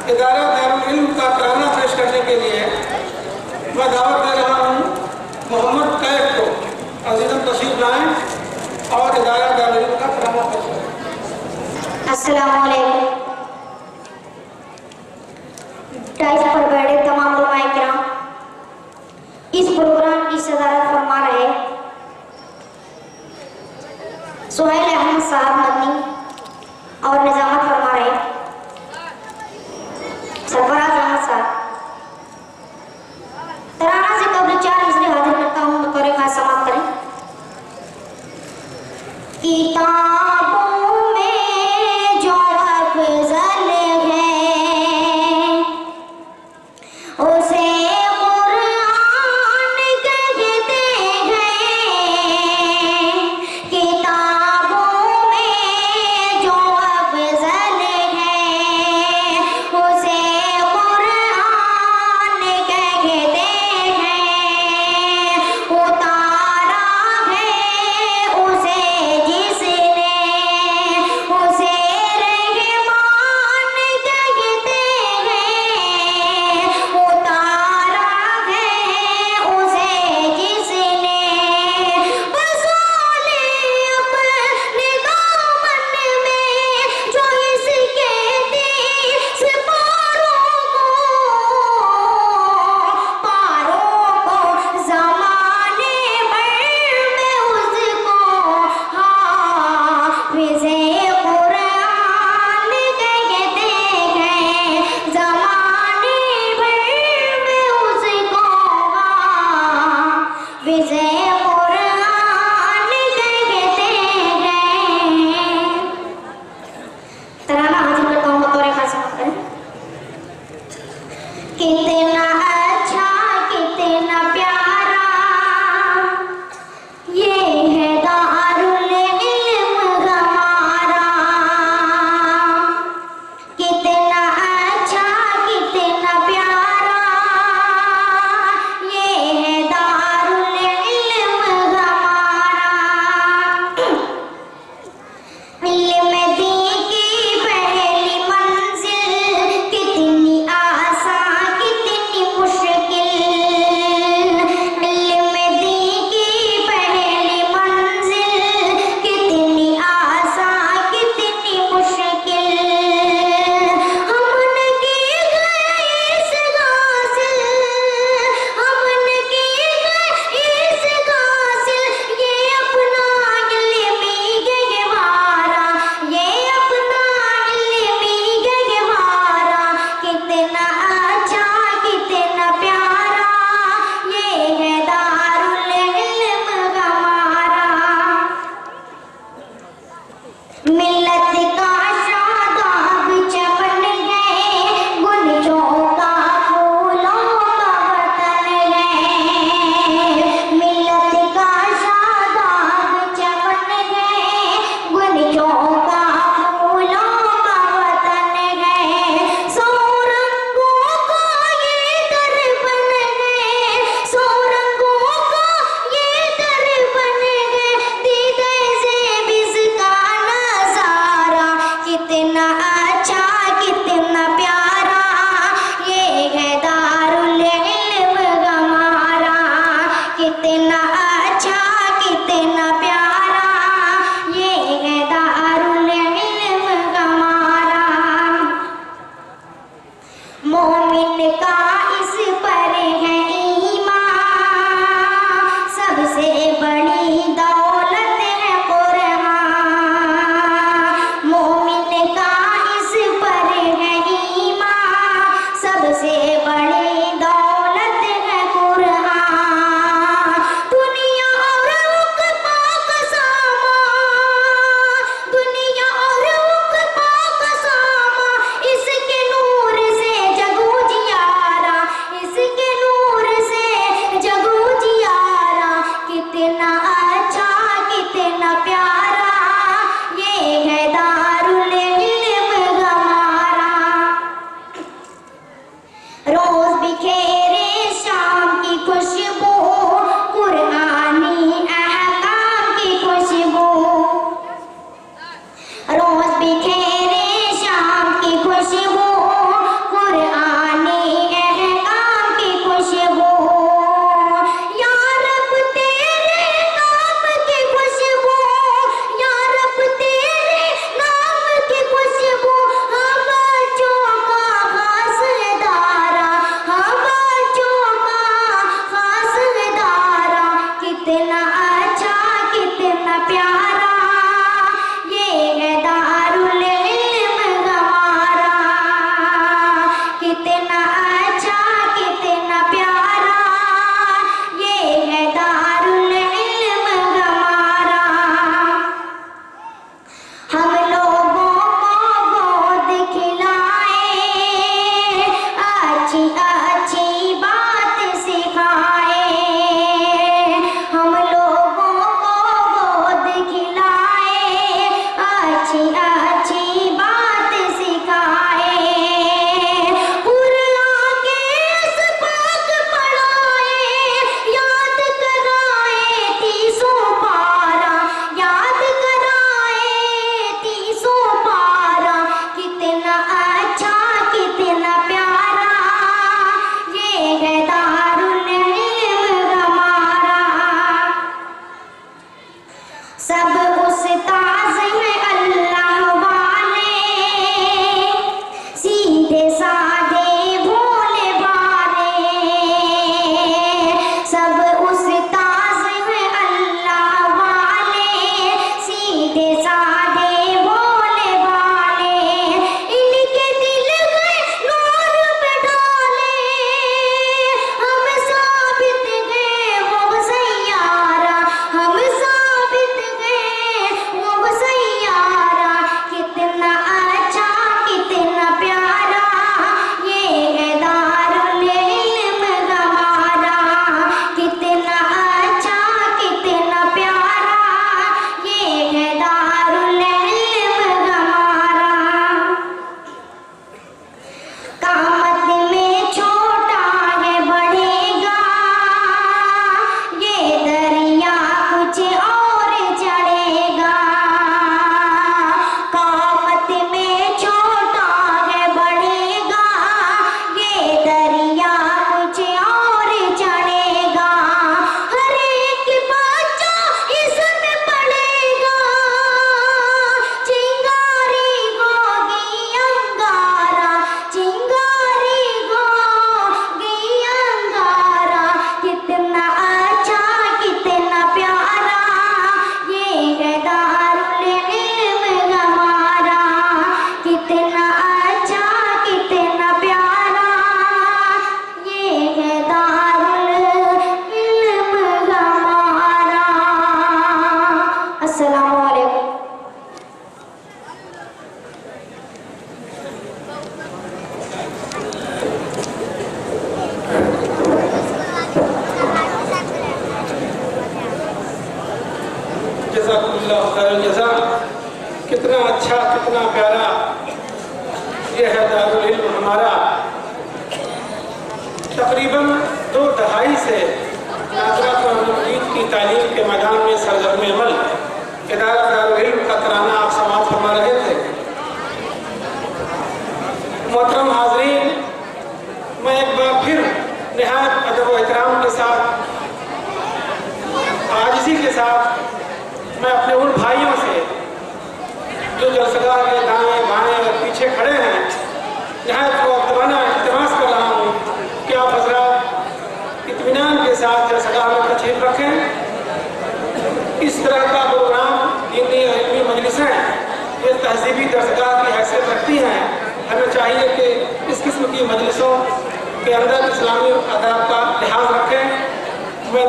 इदारा दारुल इल्म का तराना पेश करने के लिए मैं दावत दे रहा हूँ मोहम्मद कैफ को। अज़ीज़म तशरीफ लाएं और इदारा दारुल इल्म का तराना पेश करें। अस्सलामु अलैकुम। टाइप पर बैठे तमाम उलमाए किराम, इस प्रोग्राम की सदारत फरमा रहे सुहेल अहमद साहब मदनी और निजामत फरमा रहे सरफराज अहमद साहब। तराना से कब्ल 4 मिसरे हाजिर करता हूँ, बतौर खास समाप्त करें। किताबों में जो अफजल है उसे कुरान कहते हैं। किताबों में जो अफजल है उसे कुरान कहते हैं। उतारा है उसे जिसने उसे रहमान कहते हैं। उतारा है उसे जिसने बसोले अपने दामन में जो इसके तीस पारों को ज़माने भर में उसको हाफ़िज़े कुरान कहते हैं। ज़माने भर में उसको हाफ़िज़े कुरान कहते हैं। तराना हाजिर करता हूँ, बतौर खास समाप्त करें। कितना अच्छा कितना प्यारा ये है दारुल इल्म हमारा। कितना अच्छा कितना प्यारा ये है दारुल इल्म हमारा। इल्म दी की पहली मंजिल कितनी आसान कितनी मुश्किल। इल्म दी की पहली मंजिल कितनी आसान कितनी मुश्किल। हमने की इस हासिल हमने की इस हासिल ये अपना इल्मी गहवारा ये अपना इल्मी गहवारा। कितना अच्छा कितना प्यारा ये है दारुल इल्म हमारा। मिल्लत का शादाब चमन है गुंजों का फूलों का वतन है। मिल्लत का शादाब चमन है गुंजों का फूलों का वतन है। सौ रंगों का ये दर्पण है सौ रंगों का ये दर्पण है। दीदे से बिज़का नज़ारा कितना अच्छा कितना प्यारा ये है दारुल इल्म हमारा। कितना अच्छा कितना प्यारा ये है दारुल इल्म हमारा। मोमिन का इस पर है ईमान सबसे बड़ी दौलत है कुरान। मोमिन का इस पर है ईमान सबसे बड़ी दौलत है कुरान। दुनिया और उक़बा का सामान दुनिया और उक़बा का सामान इसके नूर से जग उजियारा। साधे भोले बारे, सब उस्ताद हैं अल्लाह वाले, सीधे साधे भोले वाले, इनके दिल में नूर डाले, हम साबित गए वो सैयारा, हम साबित गए वो सैयारा, कितना अच्छा कितना प्यारा, ये है दारुल इल्म हमारा, कितना अच्छा कितना प्यारा, ये है दारुल इल्म हमारा। कामत में छोटा है बढ़ेगा, ये दरिया कुछ और चढ़ेगा, कामत में छोटा है बढ़ेगा, ये दरिया कुछ और चढ़ेगा, हर एक बच्चा इसमें पड़ेगा, चिंगारी होगी अंगारा, चिंगारी होगी अंगारा, कितना अच्छा कितना प्यारा, ये है दारुल इल्म हमारा, कितना अच्छा कितना प्यारा, ये है दारुल इल्म हमारा। अस्सलामु अलैकुम। जज़ाकुमुल्लाह खैरल जज़ा। कितना अच्छा कितना प्यारा, ये है दारुल इल्म हमारा। तकरीबन 2 दहाई से नाज़रा कुरान मजीद की तालीम के मैदान में सरगर्म अमल इदारा दारुल इल्म का तराना आप समाप्त फरमा रहे थे। मोहतरम हाज़रीन, मैं एक बार फिर निहायत अदब व एहतराम के साथ, आजिज़ी के साथ मैं अपने उन भाइयों से जो जलसगाह के दाएं बाएं और पीछे खड़े हैं, निहायत मुअद्दबाना इल्तिमास कर रहा हूँ कि आप हज़रात इत्मीनान के साथ जलसगाह में तशरीफ़ रखें। इस तरह का प्रोग्राम दीनी और इल्मी मजलिसें ये तहज़ीबी दरसगाह की हैसियत रखती हैं। हमें चाहिए कि इस किस्म की मजलिसों के अंदर इस्लामी आदाब का लिहाज रखें। मैं